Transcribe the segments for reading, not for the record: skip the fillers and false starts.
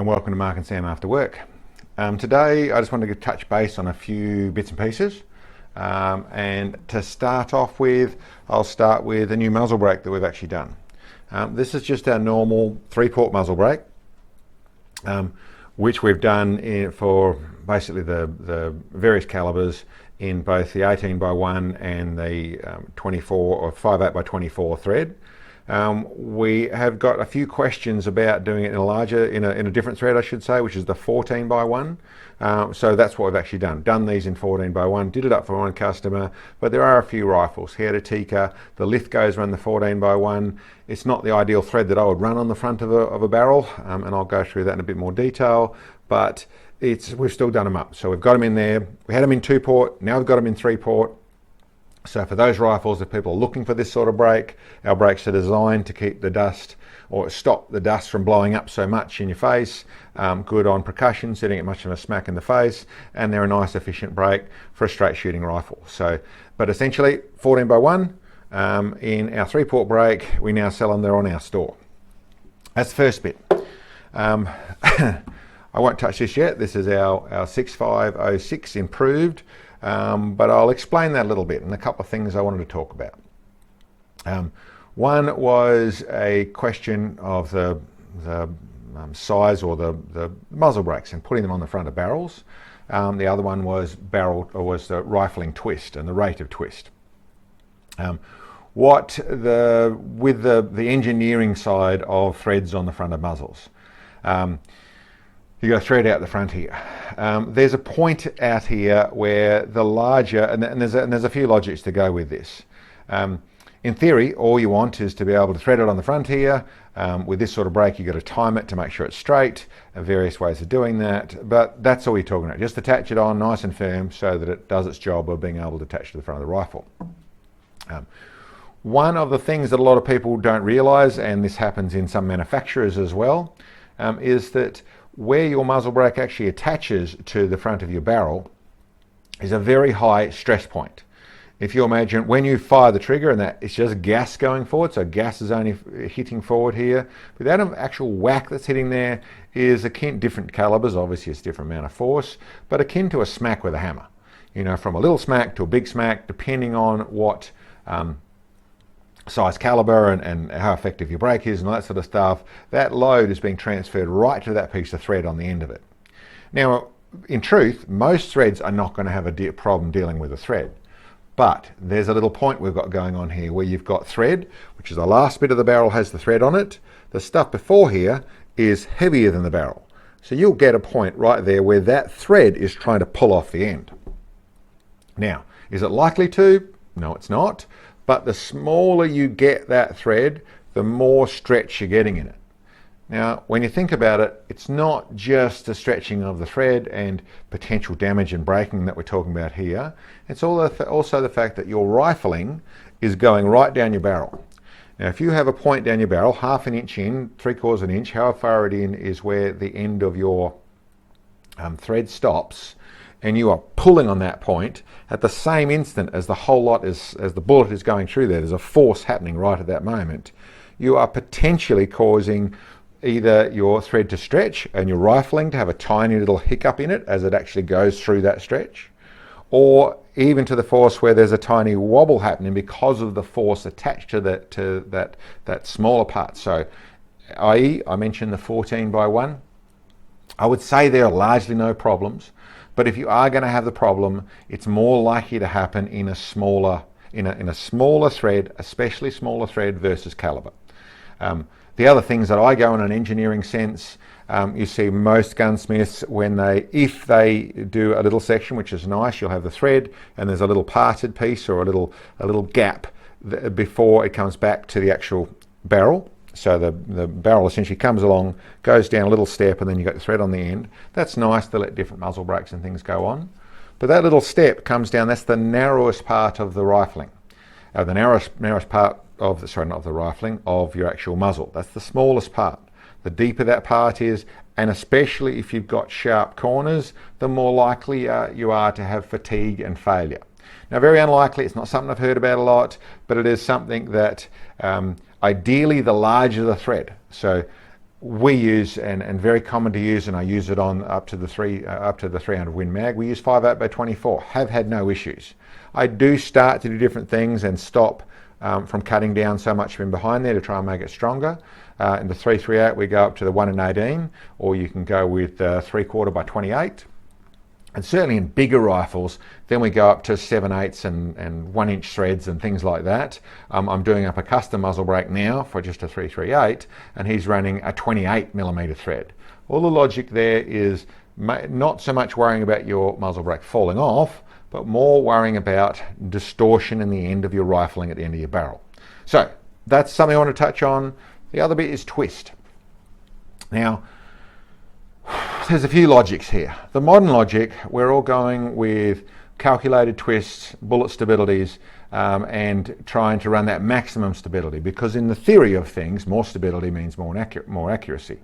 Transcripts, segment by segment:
and welcome to Mark and Sam After Work. Today I just wanted to touch base on a few bits and pieces, and to start off with, I'll start with a new muzzle brake that we've actually done. This is just our normal 3-port muzzle brake, which we've done for basically the various calibers in both the 18x1 and the 24 or 5/8 by 24 thread. We have got a few questions about doing it in a different thread, I should say, which is the 14x1. So that's what we've actually done these in 14x1, did it up for one customer, but there are a few rifles here at Tikka. The Lithgos run the 14x1. It's not the ideal thread that I would run on the front of a barrel, and I'll go through that in a bit more detail, but we've still done them up. So we've got them in there. We had them in 2-port, now we've got them in 3-port. So for those rifles, if people are looking for this sort of brake, our brakes are designed to keep the dust or stop the dust from blowing up so much in your face. Good on percussion, so you don't get much of a smack in the face, and they're a nice efficient brake for a straight shooting rifle. So, but essentially 14x1 in our 3-port brake, we now sell them, they're on our store. That's the first bit. I won't touch this yet. This is our 6506 improved. But I'll explain that a little bit and a couple of things I wanted to talk about. One was a question of the size or the muzzle brakes and putting them on the front of barrels. The other one was the rifling twist and the rate of twist. With the engineering side of threads on the front of muzzles. You got a thread out the front here. There's a point out here where the larger, and there's a few logics to go with this. In theory, all you want is to be able to thread it on the front here. With this sort of brake, you've got to time it to make sure it's straight. Various ways of doing that, but that's all you're talking about. Just attach it on nice and firm so that it does its job of being able to attach to the front of the rifle. One of the things that a lot of people don't realize, and this happens in some manufacturers as well, is that where your muzzle brake actually attaches to the front of your barrel is a very high stress point. If you imagine when you fire the trigger and that it's just gas going forward, so gas is only hitting forward here, but that actual whack that's hitting there is akin, different calibers, obviously it's a different amount of force, but akin to a smack with a hammer. You know, from a little smack to a big smack, depending on what size caliber and how effective your brake is and all that sort of stuff, that load is being transferred right to that piece of thread on the end of it. Now, in truth, most threads are not going to have a problem dealing with a thread, but there's a little point we've got going on here where you've got thread, which is the last bit of the barrel has the thread on it. The stuff before here is heavier than the barrel. So you'll get a point right there where that thread is trying to pull off the end. Now, is it likely to? No, it's not. But the smaller you get that thread, the more stretch you're getting in it. Now, when you think about it, it's not just the stretching of the thread and potential damage and breaking that we're talking about here. It's also the fact that your rifling is going right down your barrel. Now, if you have a point down your barrel, 1/2 inch in, 3/4 inch, however far it in is where the end of your thread stops, and you are pulling on that point, at the same instant as the whole lot as the bullet is going through there's a force happening right at that moment. You are potentially causing either your thread to stretch and your rifling to have a tiny little hiccup in it as it actually goes through that stretch, or even to the force where there's a tiny wobble happening because of the force attached to that smaller part. So, i.e., I mentioned the 14x1. I would say there are largely no problems. But if you are going to have the problem, it's more likely to happen in a smaller thread, especially smaller thread versus caliber. The other things that I go in an engineering sense, you see most gunsmiths if they do a little section, which is nice, you'll have the thread and there's a little parted piece or a little gap before it comes back to the actual barrel. So the barrel essentially comes along, goes down a little step, and then you've got the thread on the end. That's nice to let different muzzle brakes and things go on. But that little step comes down, that's the narrowest part of the rifling. The narrowest part of the rifling, of your actual muzzle. That's the smallest part. The deeper that part is, and especially if you've got sharp corners, the more likely you are to have fatigue and failure. Now, very unlikely, it's not something I've heard about a lot, but it is something that ideally the larger the thread. So we use, and very common to use, and I use it on up to the 300 Win Mag, we use 5/8 by 24, have had no issues. I do start to do different things and stop from cutting down so much from behind there to try and make it stronger. In the 338 we go up to the 1 in 18, or you can go with 3/4 by 28. And certainly in bigger rifles, then we go up to 7/8 and 1 inch threads and things like that. I'm doing up a custom muzzle brake now for just a 338, and he's running a 28mm thread. All the logic there is not so much worrying about your muzzle brake falling off, but more worrying about distortion in the end of your rifling at the end of your barrel. So that's something I want to touch on. The other bit is twist. Now, there's a few logics here. The modern logic, we're all going with calculated twists, bullet stabilities, and trying to run that maximum stability, because in the theory of things, more stability means more accuracy.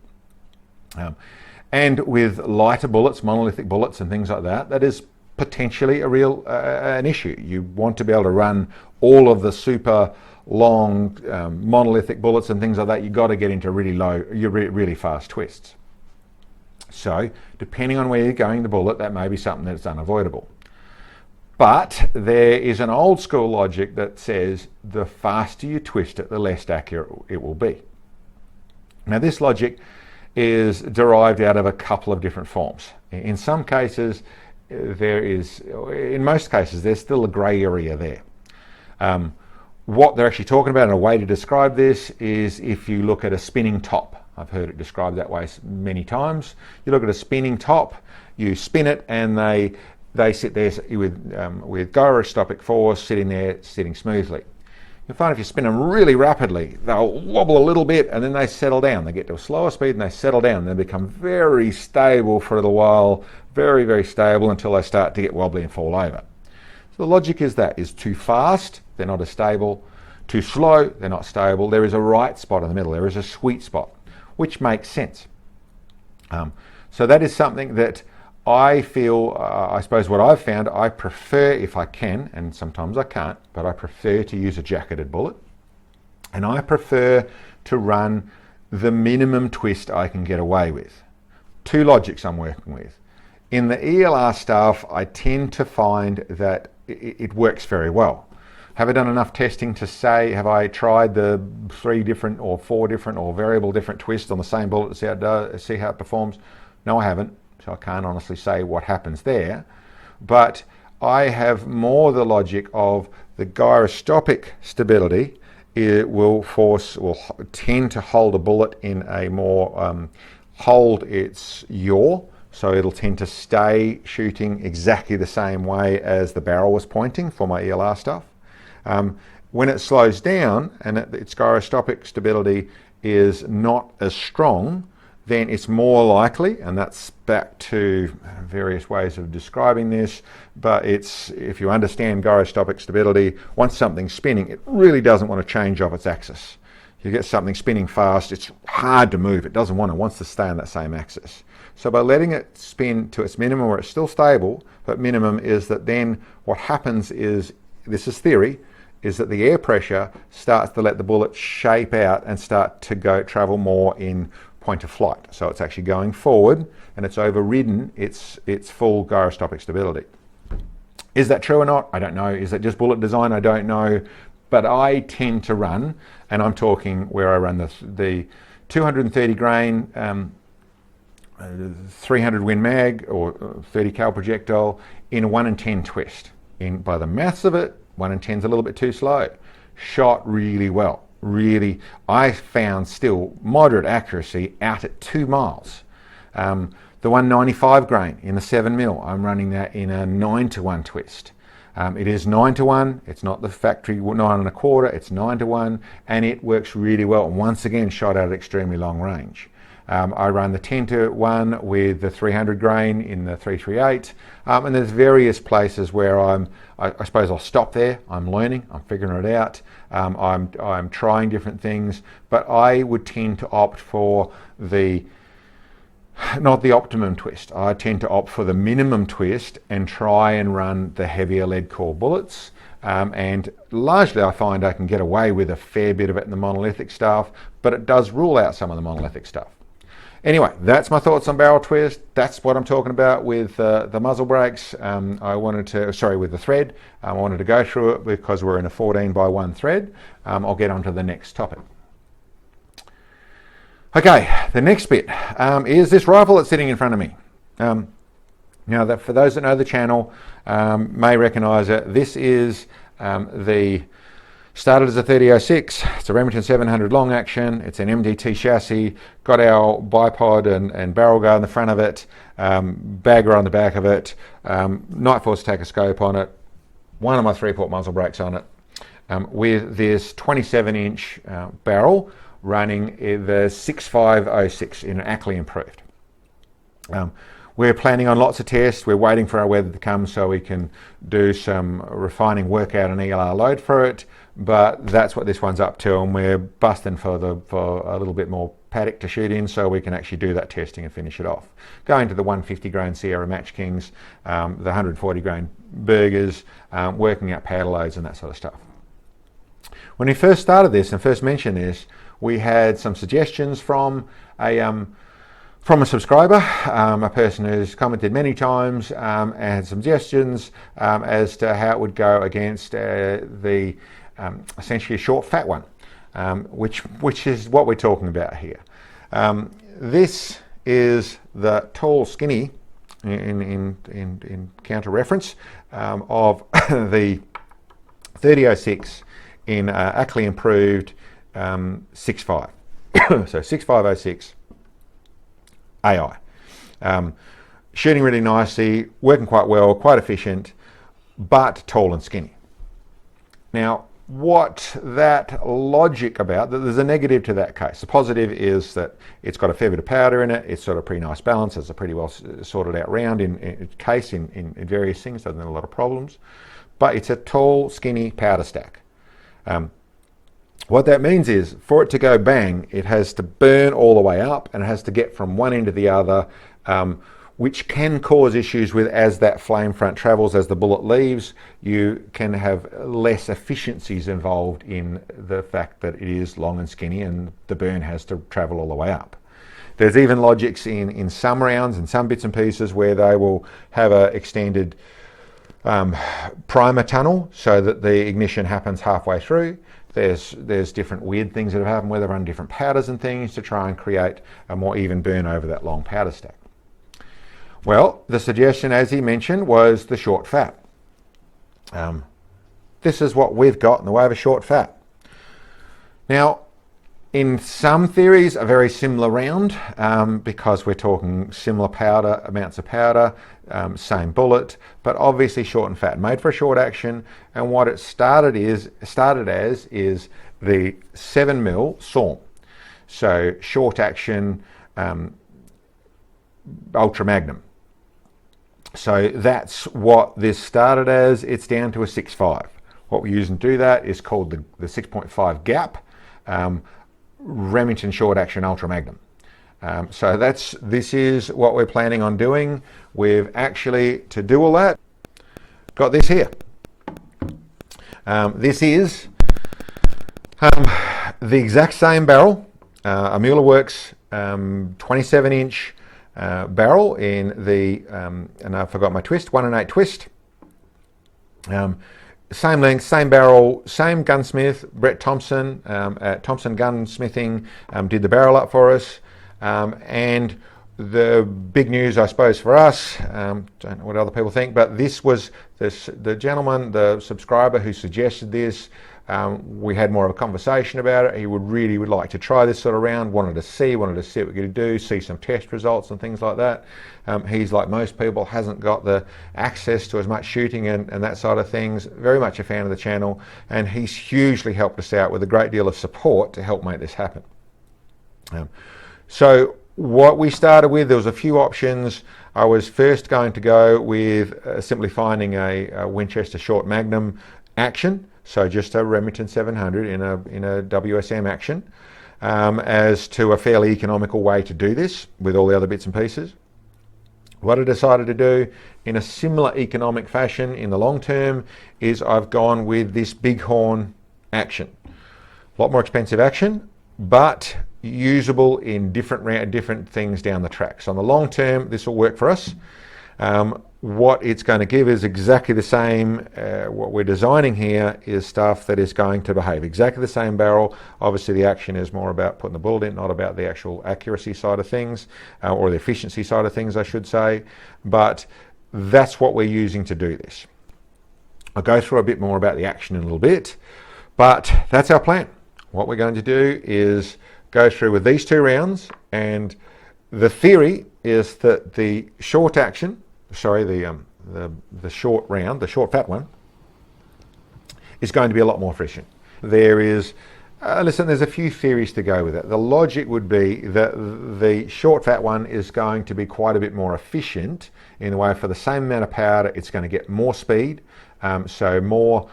And with lighter bullets, monolithic bullets and things like that, that is potentially a real an issue. You want to be able to run all of the super long monolithic bullets and things like that. You've got to get into really fast twists. So depending on where you're going the bullet, that may be something that's unavoidable. But there is an old school logic that says the faster you twist it, the less accurate it will be. Now this logic is derived out of a couple of different forms. In some cases, in most cases, there's still a grey area there. What they're actually talking about, and a way to describe this, is if you look at a spinning top. I've heard it described that way many times. You look at a spinning top, you spin it, and they sit there with gyroscopic force sitting smoothly. You'll find if you spin them really rapidly, they'll wobble a little bit and then they settle down. They get to a slower speed and they settle down. They become very stable for a little while, very, very stable until they start to get wobbly and fall over. So the logic is too fast, they're not as stable. Too slow, they're not stable. There is a right spot in the middle. There is a sweet spot, which makes sense. So that is something that I feel, I suppose what I've found, I prefer, if I can, and sometimes I can't, but I prefer to use a jacketed bullet. And I prefer to run the minimum twist I can get away with. Two logics I'm working with. In the ELR stuff, I tend to find that it works very well. Have I done enough testing to say, have I tried the 3 different or 4 different or variable different twists on the same bullet to see how it performs? No, I haven't. So I can't honestly say what happens there. But I have more the logic of the gyroscopic stability. It will tend to hold a bullet in a more, hold its yaw. So it'll tend to stay shooting exactly the same way as the barrel was pointing for my ELR stuff. When it slows down and its gyroscopic stability is not as strong, then it's more likely, and that's back to various ways of describing this, but if you understand gyroscopic stability, once something's spinning, it really doesn't want to change off its axis. You get something spinning fast, it's hard to move. It doesn't want to, it wants to stay on that same axis. So by letting it spin to its minimum where it's still stable, but minimum is that then what happens is, this is theory, is that the air pressure starts to let the bullet shape out and start to travel more in point of flight. So it's actually going forward and it's overridden its full gyroscopic stability. Is that true or not? I don't know. Is that just bullet design? I don't know. But I tend to run, and I'm talking where I run the 230 grain 300 Win Mag or 30 cal projectile in a 1 in 10 twist. By the maths of it, 1 in 10 is a little bit too slow. Shot really well. Really, I found still moderate accuracy out at 2 miles. The 195 grain in the 7mm, I'm running that in a 9-to-1 twist. It is 9-to-1, it's not the factory 9 1/4, it's 9-to-1, and it works really well. And once again, shot at extremely long range. I run the 10-to-1 with the 300 grain in the 338, and there's various places where I suppose I'll stop there. I'm learning, I'm figuring it out. I'm trying different things, but I would tend to opt for not the optimum twist. I tend to opt for the minimum twist and try and run the heavier lead core bullets. And largely I find I can get away with a fair bit of it in the monolithic stuff, but it does rule out some of the monolithic stuff. Anyway, that's my thoughts on barrel twist. That's what I'm talking about with the muzzle brakes. With the thread. I wanted to go through it because we're in a 14x1 thread. I'll get on to the next topic. Okay, the next bit is this rifle that's sitting in front of me. Now, that for those that know the channel may recognise it. This is started as a 3006. It's a Remington 700 long action. It's an MDT chassis. Got our bipod and barrel guard in the front of it. Bagger on the back of it. Night Force tack a scope on it. One of my 3-port muzzle brakes on it. With this 27-inch barrel running the 6506 in an Ackley improved. We're planning on lots of tests. We're waiting for our weather to come so we can do some refining work out an ELR load for it. But that's what this one's up to, and we're busting for a little bit more paddock to shoot in so we can actually do that testing and finish it off. Going to the 150 grain Sierra Match Kings, the 140 grain Burgers, working out powder loads and that sort of stuff. When we first started this and first mentioned this, we had some suggestions from a subscriber, a person who's commented many times and had some suggestions as to how it would go against the essentially a short fat one, which is what we're talking about here. This is the tall skinny in counter reference of the 3006 in Ackley improved 6.5. So 6506 AI. Shooting really nicely, working quite well, quite efficient, but tall and skinny. Now, what that logic about, there's a negative to that case. The positive is that it's got a fair bit of powder in it. It's sort of pretty nice balance. It's a pretty well sorted out round in various things. Doesn't have a lot of problems. But it's a tall, skinny powder stack. What that means is, for it to go bang, it has to burn all the way up and it has to get from one end to the other, which can cause issues with as that flame front travels, as the bullet leaves, you can have less efficiencies involved in the fact that it is long and skinny and the burn has to travel all the way up. There's even logics in some rounds and some bits and pieces where they will have an extended primer tunnel so that the ignition happens halfway through. There's different weird things that have happened where they run different powders and things to try and create a more even burn over that long powder stack. Well, the suggestion, as he mentioned, was the short fat. This is what we've got in the way of a short fat. Now, in some theories, a very similar round, because we're talking similar powder, amounts of powder, same bullet, but obviously short and fat, made for a short action. And what it started as is the 7mm SAUM. So short action, ultra magnum. So that's what this started as. It's down to a 6.5. What we use and do that is called the 6.5 GAP. Remington short action ultra magnum. So this is what we're planning on doing. We've actually, to do all that, got this here. This is the exact same barrel, a Mueller Works 27-inch barrel in the, and I forgot my twist, 1-8 twist. Same length, same barrel, same gunsmith, Brett Thompson at Thompson Gunsmithing did the barrel up for us. And the big news, I suppose, for us, don't know what other people think, but this was the gentleman, the subscriber who suggested this. We had more of a conversation about it. He would like to try this sort of round, wanted to see what we could do, see some test results and things like that. He's, like most people, hasn't got the access to as much shooting and that side of things. Very much a fan of the channel, and he's hugely helped us out with a great deal of support to help make this happen. So what we started with, there was a few options. I was first going to go with simply finding a Winchester short magnum action. So just a Remington 700 in a WSM action, as to a fairly economical way to do this with all the other bits and pieces. What I decided to do in a similar economic fashion in the long term is I've gone with this Bighorn action. A lot more expensive action, but usable in different things down the track. So on the long term, this will work for us. What it's going to give is exactly the same. What we're designing here is stuff that is going to behave exactly the same barrel. Obviously the action is more about putting the bullet in, not about the actual accuracy side of things, or the efficiency side of things I should say, but that's what we're using to do this. I'll go through a bit more about the action in a little bit, but that's our plan. What we're going to do is go through with these 2 rounds, and the theory is that the short action, the short round, the short fat one, is going to be a lot more efficient. There is, there's a few theories to go with it. The logic would be that the short fat one is going to be quite a bit more efficient in the way for the same amount of powder, it's going to get more speed, so more,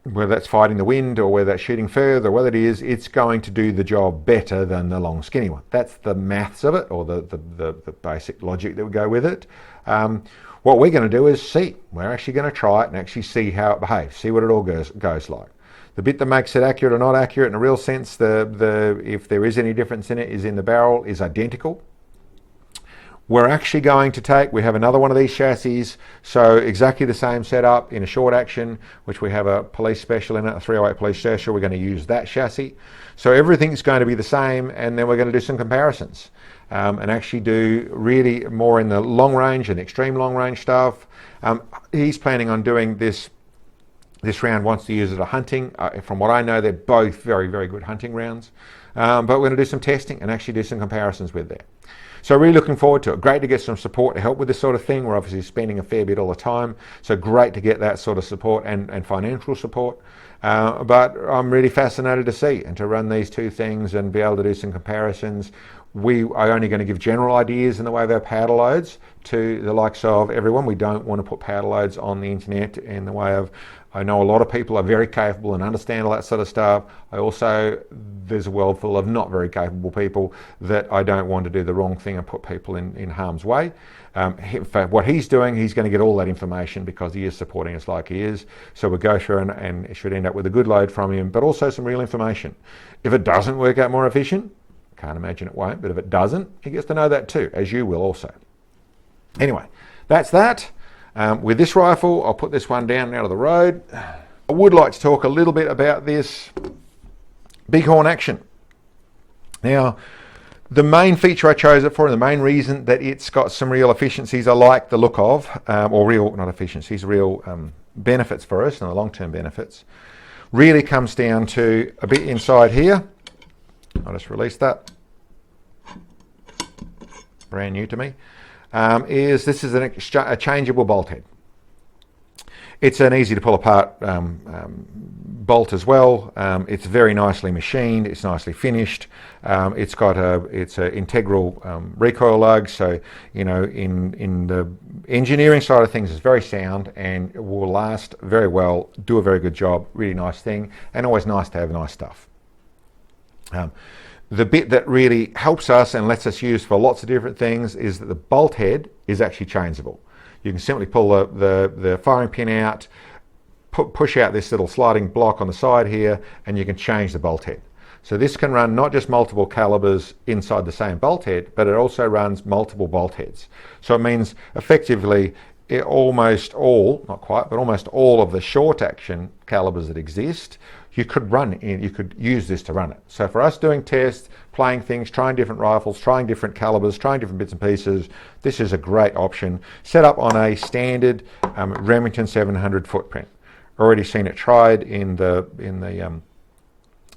whether that's fighting the wind or whether that's shooting further, or whether it is, it's going to do the job better than the long skinny one. That's the maths of it, or the basic logic that would go with it. What we're going to do is see. We're actually going to try it and actually see how it behaves, see what it all goes like. The bit that makes it accurate or not accurate in a real sense, if there is any difference in it, is in the barrel, is identical. We're actually going to take, we have another one of these chassis, so exactly the same setup in a short action, which we have a police special in it, a 308 police special. We're going to use that chassis. So everything's going to be the same, and then we're going to do some comparisons and actually do really more in the long range and extreme long range stuff. He's planning on doing this round, wants to use it at hunting. From what I know, they're both very, very good hunting rounds. But we're going to do some testing and actually do some comparisons with that. So really looking forward to it. Great to get some support to help with this sort of thing. We're obviously spending a fair bit all the time, so great to get that sort of support and financial support. But I'm really fascinated to see and to run these 2 things and be able to do some comparisons. We are only going to give general ideas in the way of our powder loads to the likes of everyone. We don't want to put powder loads on the internet in the way of, I know a lot of people are very capable and understand all that sort of stuff. There's a world full of not very capable people that I don't want to do the wrong thing and put people in harm's way. What he's doing, he's going to get all that information because he is supporting us like he is. So we'll go through and it should end up with a good load from him, but also some real information. If it doesn't work out more efficient, can't imagine it won't, but if it doesn't, he gets to know that too, as you will also. Anyway, that's that. With this rifle, I'll put this one down out of the road. I would like to talk a little bit about this Bighorn action. Now, the main feature I chose it for, and the main reason that it's got some real efficiencies I like the look of, real benefits for us, and the long-term benefits, really comes down to a bit inside here. I'll just release that. Brand new to me. This is a changeable bolt head. It's an easy to pull apart bolt as well. It's very nicely machined. It's nicely finished. It's an integral recoil lug. So in the engineering side of things, it's very sound and will last very well. Do a very good job. Really nice thing, and always nice to have nice stuff. The bit that really helps us and lets us use for lots of different things is that the bolt head is actually changeable. You can simply pull the firing pin out, push out this little sliding block on the side here, and you can change the bolt head. So this can run not just multiple calibers inside the same bolt head, but it also runs multiple bolt heads. So it means effectively almost all, not quite, but almost all of the short action calibers that exist, you could use this to run it. So for us doing tests, playing things, trying different rifles, trying different calibers, trying different bits and pieces, this is a great option. Set up on a standard Remington 700 footprint. Already seen it tried in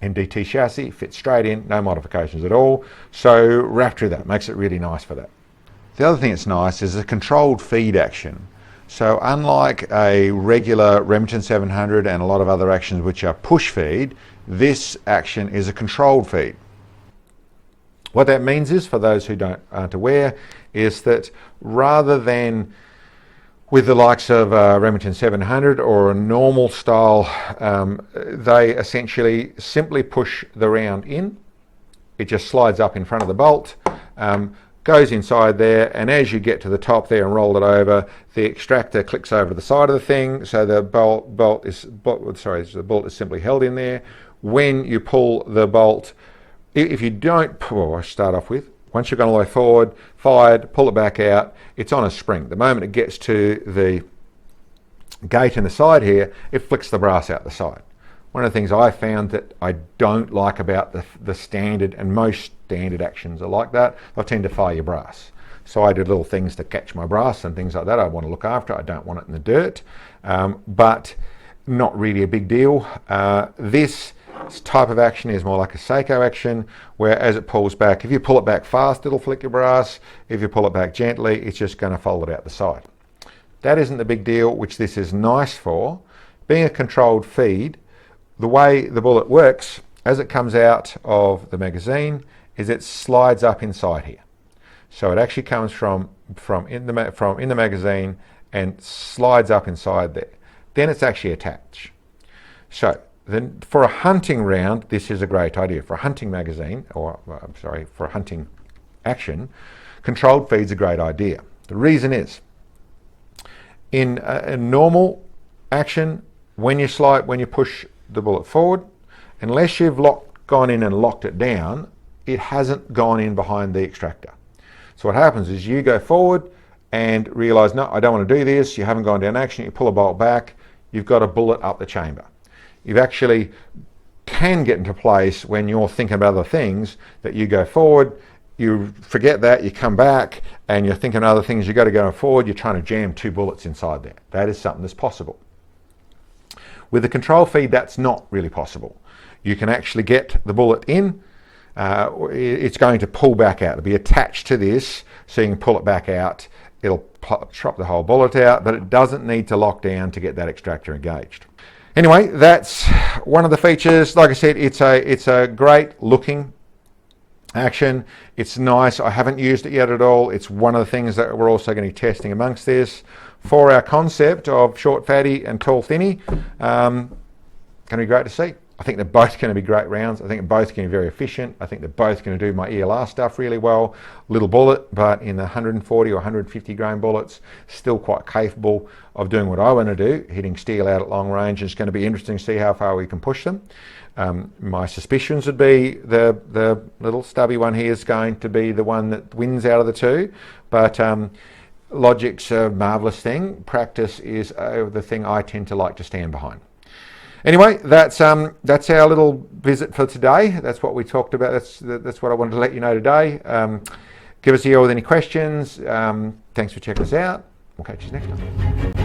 DT chassis, fits straight in, no modifications at all. So wrap through that, makes it really nice for that. The other thing that's nice is a controlled feed action. So unlike a regular Remington 700 and a lot of other actions which are push feed, this action is a controlled feed. What that means is, for those who aren't aware, is that rather than with the likes of Remington 700 or a normal style, they essentially simply push the round in. It just slides up in front of the bolt. Goes inside there, and as you get to the top there and roll it over, the extractor clicks over to the side of the thing, so the bullet is simply held in there. When you pull the bolt If you don't, well, I start off with, once you've gone all the way forward, fired, pull it back out, it's on a spring. The moment it gets to the gate in the side here, it flicks the brass out the side. One of the things I found that I don't like about the standard, and most standard actions are like that, I tend to fire your brass. So I did little things to catch my brass and things like that. I want to look after it. I don't want it in the dirt, but not really a big deal. This type of action is more like a Seiko action, where as it pulls back, if you pull it back fast, it'll flick your brass. If you pull it back gently, it's just going to fold it out the side. That isn't the big deal, which this is nice for. Being a controlled feed, the way the bullet works as it comes out of the magazine is it slides up inside here. So it actually comes from in the magazine and slides up inside there. Then it's actually attached. So then for a hunting round, this is a great idea. For a hunting magazine, or I'm sorry, for a hunting action, controlled feed's a great idea. The reason is, in a normal action, when you push the bullet forward, unless you've gone in and locked it down, it hasn't gone in behind the extractor. So what happens is you go forward and realise, no, I don't want to do this. You haven't gone down action. You pull a bolt back. You've got a bullet up the chamber. You actually can get into place when you're thinking about other things, that you go forward, you forget that, you come back, and you're thinking of other things. You've got to go forward. You're trying to jam 2 bullets inside there. That is something that's possible. With the control feed, that's not really possible. You can actually get the bullet in. It's going to pull back out. It'll be attached to this, so you can pull it back out. It'll chop the whole bullet out, but it doesn't need to lock down to get that extractor engaged. Anyway, that's one of the features. Like I said, it's a great looking action. It's nice. I haven't used it yet at all. It's one of the things that we're also going to be testing amongst this for our concept of short fatty and tall thinny. Going to be great to see. I think they're both going to be great rounds. I think they're both going to be very efficient. I think they're both going to do my ELR stuff really well. Little bullet, but in the 140 or 150 grain bullets, still quite capable of doing what I want to do, hitting steel out at long range. It's going to be interesting to see how far we can push them. My suspicions would be the little stubby one here is going to be the one that wins out of the two, but logic's a marvellous thing. Practice is the thing I tend to like to stand behind. Anyway, that's our little visit for today. That's what we talked about. That's what I wanted to let you know today. Give us a yell with any questions. Thanks for checking us out. We'll catch you next time.